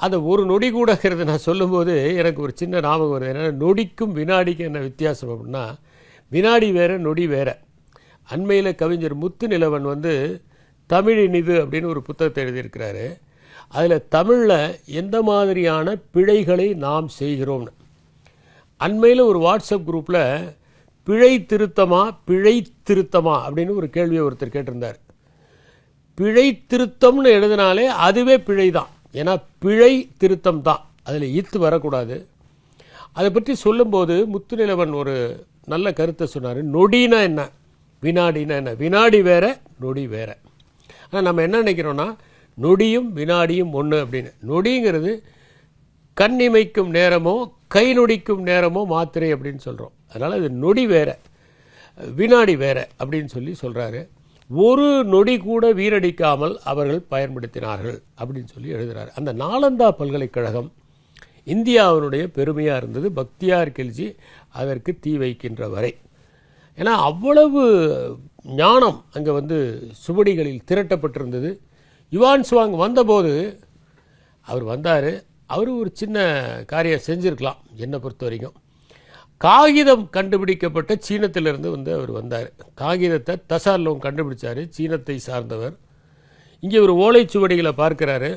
அதை ஒரு நொடி கூடங்கிறது நான் சொல்லும்போது எனக்கு ஒரு சின்ன ஞாபகம் வருது. ஏன்னா நொடிக்கும் வினாடிக்கும் என்ன வித்தியாசம் அப்படின்னா, வினாடி வேறு நொடி வேறு. அண்மையில் கவிஞர் முத்துநிலவன் தமிழினிது அப்படின்னு ஒரு புத்தகத்தை எழுதியிருக்கிறாரு. அதில் தமிழில் எந்த மாதிரியான பிழைகளை நாம் செய்கிறோம்னு அண்மையில் ஒரு வாட்ஸ்அப் குரூப்பில் பிழை திருத்தமா அப்படின்னு ஒரு கேள்வியை ஒருத்தர் கேட்டிருந்தார். பிழை திருத்தம்னு எழுதினாலே அதுவே பிழை தான். ஏன்னா பிழை திருத்தம் தான், அதில் இத்து வரக்கூடாது. அதை பற்றி சொல்லும்போது முத்துநிலவன் ஒரு நல்ல கருத்தை சொன்னார். நொடினா என்ன, வினாடினா என்ன? வினாடி வேற, நொடி வேற. ஆனால் நம்ம என்ன நினைக்கிறோன்னா நொடியும் வினாடியும் ஒன்று அப்படின்னு. நொடிங்கிறது கண் இமைக்கும் நேரமோ கை நொடிக்கும் நேரமோ மாத்திரை அப்படின்னு சொல்கிறோம். அதனால் அது நொடி வேற, வினாடி வேற அப்படின்னு சொல்கிறாரு. ஒரு நொடி கூட வீணடிக்காமல் அவர்கள் பயன்படுத்தினார்கள் அப்படின்னு சொல்லி எழுதுகிறார். அந்த நாலந்தா பல்கலைக்கழகம் இந்தியாவினுடைய பெருமையாக இருந்தது, பக்தியார் கில்ஜி அதற்கு தீ வைக்கின்ற வரை. ஏன்னா அவ்வளவு ஞானம் அங்கே சுவடிகளில் திரட்டப்பட்டிருந்தது. யுவான் சுவாங் வந்தபோது அவர் வந்தார். அவர் ஒரு சின்ன காரியம் செஞ்சுருக்கலாம் என்னை பொறுத்த வரைக்கும். காகிதம் கண்டுபிடிக்கப்பட்ட சீனத்திலிருந்து அவர் வந்தார். காகிதத்தை தசார்லோங் கண்டுபிடிச்சார், சீனத்தை சார்ந்தவர். இங்கே ஒரு ஓலைச்சுவடிகளை பார்க்குறாரு.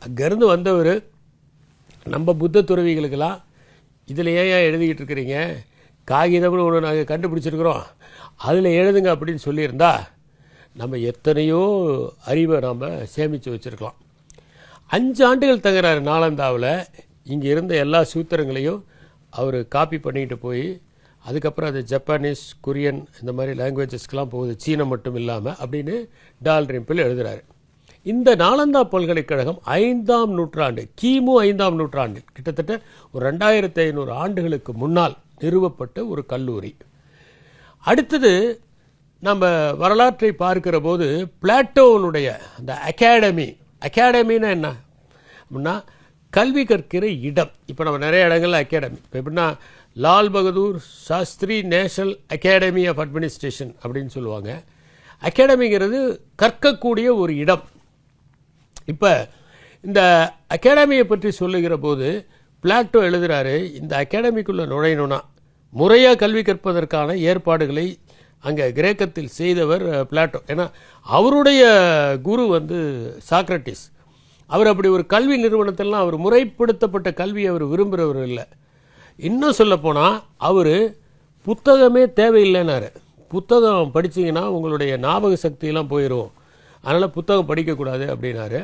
அங்கேருந்து வந்தவர் நம்ம புத்த துறவிகளுக்கெல்லாம் இதில் ஏன் எழுதிக்கிட்டு இருக்கிறீங்க, காகிதம்னு ஒன்று நாங்கள் கண்டுபிடிச்சிருக்கிறோம், அதில் எழுதுங்க அப்படின்னு சொல்லியிருந்தா நம்ம எத்தனையோ அறிவை நாம் சேமித்து வச்சுருக்கலாம். 5 ஆண்டுகள் தங்குறாரு நாலந்தாவில். இங்கே இருந்த எல்லா சூத்திரங்களையும் அவர் காப்பி பண்ணிக்கிட்டு போய் அதுக்கப்புறம் அது ஜப்பானீஸ், கொரியன் இந்த மாதிரி லாங்குவேஜஸ்க்கெலாம் போகுது, சீனம் மட்டும் இல்லாமல் அப்படின்னு டால்ரிம்பில் எழுதுகிறாரு. இந்த நாலந்தா பல்கலைக்கழகம் 5ஆம் நூற்றாண்டு, கிமு 5ஆம் நூற்றாண்டில் கிட்டத்தட்ட ஒரு 2500 ஆண்டுகளுக்கு முன்னால் நிறுவப்பட்ட ஒரு கல்லூரி. அடுத்தது நம்ம வரலாற்றை பார்க்கிற போது பிளாட்டோனுடைய அந்த அகாடமின்னா என்ன அப்படின்னா கல்வி கற்கிற இடம். இப்போ நம்ம நிறைய இடங்கள்ல அகாடமி, இப்போ எப்படின்னா Lal Bahadur Shastri national academy of administration அப்படின்னு சொல்லுவாங்க. அகாடமிங்கிறது கற்கக்கூடிய ஒரு இடம். இப்போ இந்த அகாடமியை பற்றி சொல்லுகிற போது பிளாட்டோ எழுதுகிறாரு, இந்த அகாடமிக்குள்ளே நுழையணும்னா முறையாக கல்வி கற்பதற்கான ஏற்பாடுகளை அங்கே கிரேக்கத்தில் செய்தவர் பிளாட்டோ. ஏன்னா அவருடைய குரு சாக்ரட்டிஸ். அவர் அப்படி ஒரு கல்வி நிறுவனத்திலாம் அவர் முறைப்படுத்தப்பட்ட கல்வி அவர் விரும்புகிறவர் இல்லை. இன்னும் சொல்லப்போனால் அவர் புத்தகமே தேவையில்லைன்னாரு. புத்தகம் படித்தீங்கன்னா உங்களுடைய ஞாபக சக்தியெல்லாம் போயிடும், அதனால் புத்தகம் படிக்கக்கூடாது அப்படின்னாரு.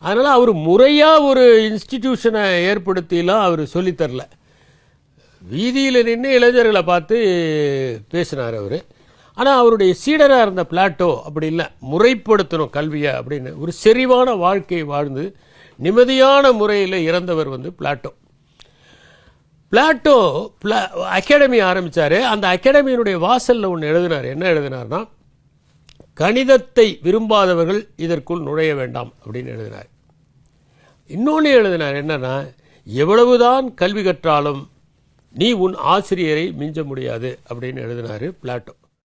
அதனால் அவர் முறையாக ஒரு இன்ஸ்டிடியூஷனை ஏற்படுத்திலாம் அவர் சொல்லித்தரல. வீதியில் நின்று இளைஞர்களை பார்த்து பேசினார் அவர். ஆனால் அவருடைய சீடராக இருந்த பிளாட்டோ அப்படி இல்லை, முறைப்படுத்தணும் கல்வியை அப்படின்னு ஒரு செறிவான வாழ்க்கை வாழ்ந்து நிம்மதியான முறையில் இறந்தவர் பிளாட்டோ. பிளாட்டோ அகாடமி ஆரம்பித்தார். அந்த அகாடமியினுடைய வாசலில் ஒன்று எழுதினார். என்ன எழுதினார்னா, கணிதத்தை விரும்பாதவர்கள் இதற்குள் நுழைய வேண்டாம் அப்படின்னு எழுதினார். இன்னொன்று எழுதினார், என்னன்னா, எவ்வளவுதான் கல்வி கற்றாலும் நீ உன் ஆசிரியரை மிஞ்ச முடியாது அப்படின்னு எழுதினார் பிளாட்டோ.